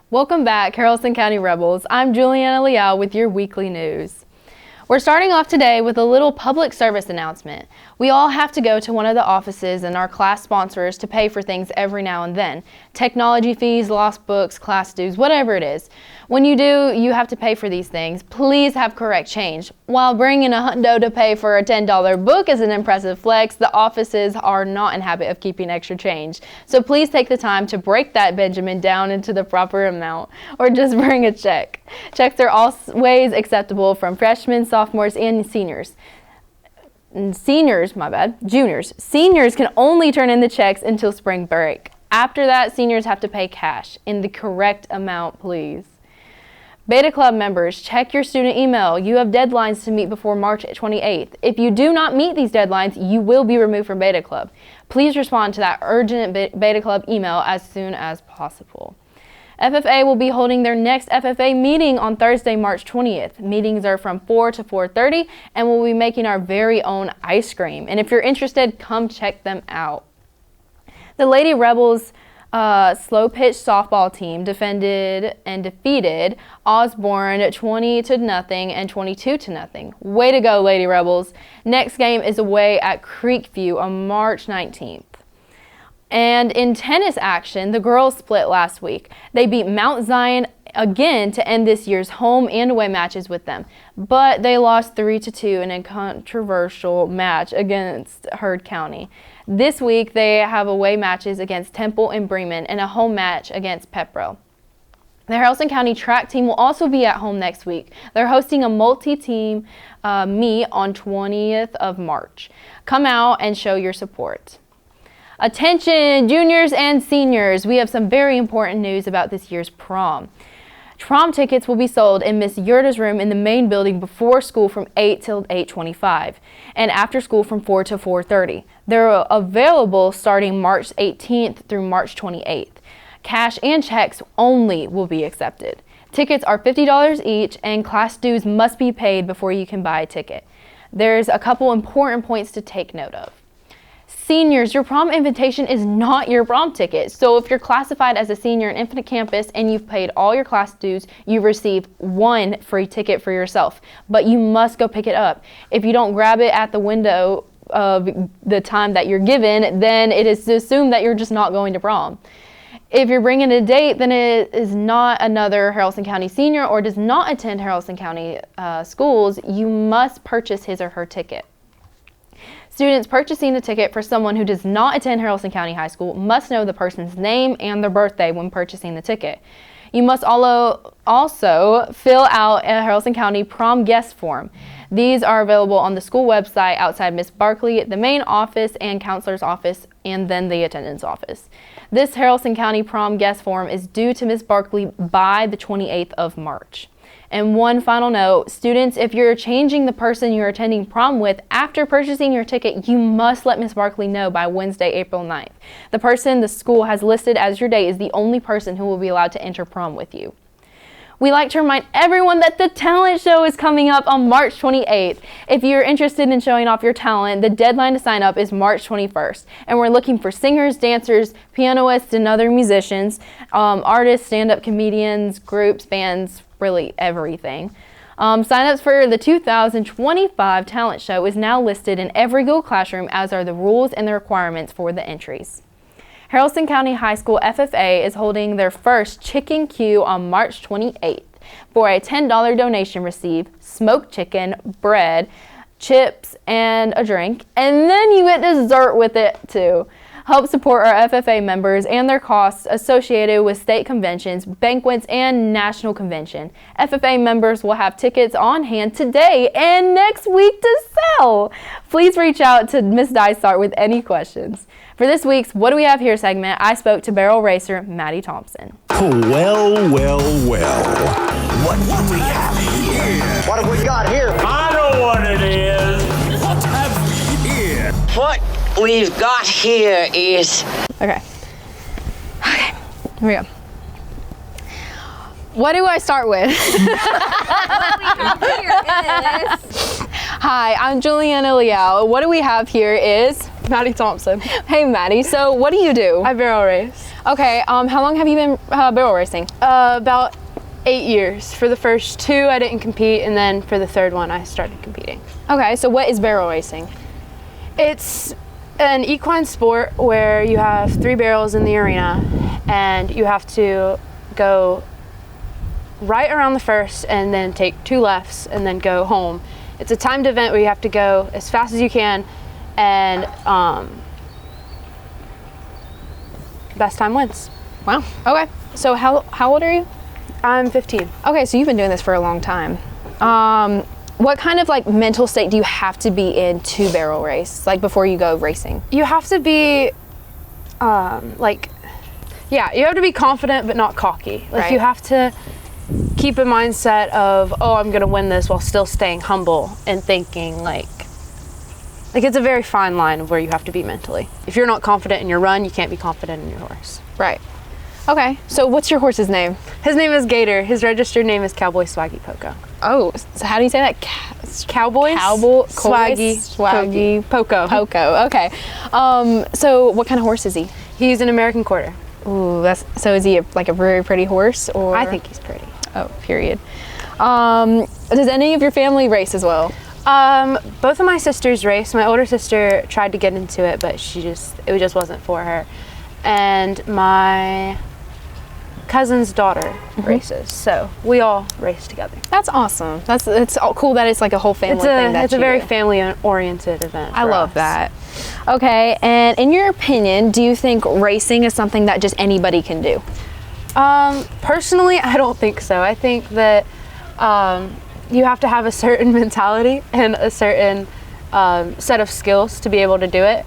Welcome back, Haralson County Rebels. I'm Juliana Leal with your weekly news. We're starting off today with a little public service announcement. We all have to go to one of the offices and our class sponsors to pay for things every now and then. Technology fees, lost books, class dues, whatever it is. When you do, you have to pay for these things. Please have correct change. While bringing a hundo to pay for a $10 book is an impressive flex, the offices are not in habit of keeping extra change. So please take the time to break that Benjamin down into the proper amount, or just bring a check. Checks are always acceptable from freshmen, sophomores, and seniors. Juniors can only turn in the checks until spring break. After that, seniors have to pay cash in the correct amount, please. Beta Club members, check your student email. You have deadlines to meet before March 28th. If you do not meet these deadlines, you will be removed from Beta Club. Please respond to that urgent Beta Club email as soon as possible. FFA will be holding their next FFA meeting on Thursday, March 20th. Meetings are from 4 to 4:30, and we'll be making our very own ice cream. And if you're interested, come check them out. The Lady Rebels slow pitch softball team defended and defeated Osborne 20-0 and 22-0. Way to go, Lady Rebels. Next game is away at Creekview on March 19th. And in tennis action, the girls split last week. They beat Mount Zion again to end this year's home and away matches with them, but they lost 3-2 in a controversial match against Heard County. This week, they have away matches against Temple and Bremen and a home match against Pepperell. The Haralson County track team will also be at home next week. They're hosting a multi-team meet on 20th of March. Come out and show your support. Attention, juniors and seniors. We have some very important news about this year's prom. Prom tickets will be sold in Miss Yurda's room in the main building before school from 8 till 8:25 and after school from 4 to 4:30. They're available starting March 18th through March 28th. Cash and checks only will be accepted. Tickets are $50 each and class dues must be paid before you can buy a ticket. There's a couple important points to take note of. Seniors, your prom invitation is not your prom ticket. So if you're classified as a senior in Infinite Campus and you've paid all your class dues, you receive one free ticket for yourself, but you must go pick it up. If you don't grab it at the window of the time that you're given, then it is assumed that you're just not going to prom. If you're bringing a date, then it is not another Haralson County senior or does not attend Haralson County schools, you must purchase his or her ticket. Students purchasing a ticket for someone who does not attend Haralson County High School must know the person's name and their birthday when purchasing the ticket. You must also fill out a Haralson County prom guest form. These are available on the school website outside Miss Barkley, the main office and counselor's office, and then the attendance office. This Haralson County prom guest form is due to Miss Barkley by the 28th of March. And one final note, students, if you're changing the person you're attending prom with after purchasing your ticket, you must let Ms. Barkley know by Wednesday, April 9th. The person the school has listed as your date is the only person who will be allowed to enter prom with you. We like to remind everyone that the talent show is coming up on March 28th. If you're interested in showing off your talent, the deadline to sign up is March 21st. And we're looking for singers, dancers, pianists, and other musicians, artists, stand-up comedians, groups, bands, really everything. Sign-ups for the 2025 talent show is now listed in every Google Classroom, as are the rules and the requirements for the entries. Haralson County High School FFA is holding their first chicken Q on March 28th. For a $10 donation, receive smoked chicken, bread, chips, and a drink, and then you get dessert with it too. Help support our FFA members and their costs associated with state conventions, banquets, and national convention. FFA members will have tickets on hand today and next week to sell. Please reach out to Ms. Dysart with any questions. For this week's What Do We Have Here segment, I spoke to barrel racer Maddie Thompson. Well. What do we have here? What have we got here? I know what it is. What have we here? What we've got here is... Okay, here we go. What do I start with? What we have here is... Hi, I'm Juliana Leal. What do we have here is... Maddie Thompson. Hey, Maddie. So what do you do? I barrel race. Okay, how long have you been barrel racing? About 8 years. For the first 2, I didn't compete, and then for the third one, I started competing. Okay, so what is barrel racing? It's an equine sport where you have 3 barrels in the arena, and you have to go right around the first and then take 2 lefts and then go home. It's a timed event where you have to go as fast as you can, and best time wins. Wow. Okay. So how old are you? I'm 15. Okay, so you've been doing this for a long time. What kind of like mental state do you have to be in to barrel race, like before you go racing? You have to be you have to be confident but not cocky. Like Right. you have to keep a mindset of, oh, I'm gonna win this, while still staying humble and thinking like it's a very fine line of where you have to be mentally. If you're not confident in your run, you can't be confident in your horse. Right. Okay, so what's your horse's name? His name is Gator. His registered name is Cowboy Swaggy Poco. Oh, so how do you say that? Cowboy Swaggy Poco. Poco. Okay. So what kind of horse is he? He's an American Quarter. Ooh, so is he like a very pretty horse, or? I think he's pretty. Oh, period. Does any of your family race as well? Both of my sisters race. My older sister tried to get into it, but it just wasn't for her. And my cousin's daughter races, so we all race together. That's awesome. It's all cool that it's like a whole family thing. It's a very family-oriented event. I love that. Okay, and in your opinion, do you think racing is something that just anybody can do? Personally, I don't think so. I think that you have to have a certain mentality and a certain set of skills to be able to do it.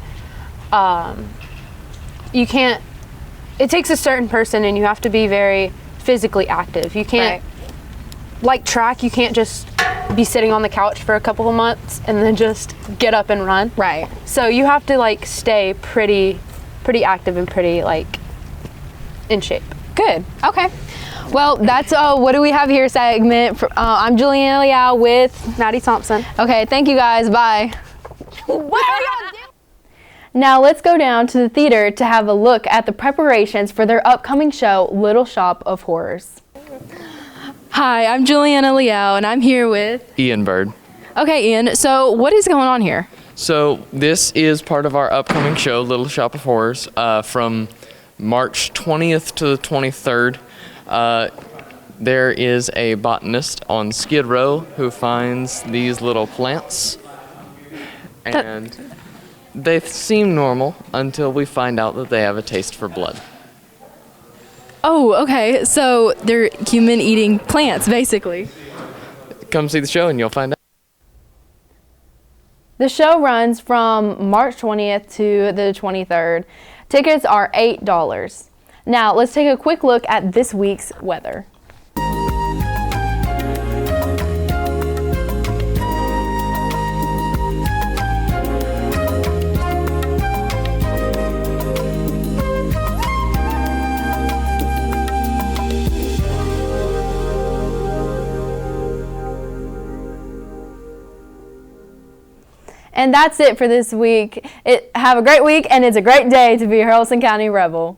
It takes a certain person, and you have to be very physically active. You can't, like track, you can't just be sitting on the couch for a couple of months and then just get up and run. Right. So you have to like stay pretty active and pretty like in shape. Good. Okay. Well, that's what do we have here segment. I'm Juliana Liao with Maddie Thompson. Okay, thank you guys. Bye. What are y'all doing? Now let's go down to the theater to have a look at the preparations for their upcoming show, Little Shop of Horrors. Hi, I'm Juliana Liao, and I'm here with Ian Bird. Okay, Ian. So what is going on here? So this is part of our upcoming show, Little Shop of Horrors, from March 20th to the 23rd. There is a botanist on Skid Row who finds these little plants, and they seem normal until we find out that they have a taste for blood. Oh, okay. So they're human-eating plants, basically. Come see the show and you'll find out. The show runs from March 20th to the 23rd. Tickets are $8. Now, let's take a quick look at this week's weather. And that's it for this week. Have a great week, and it's a great day to be a Haralson County Rebel.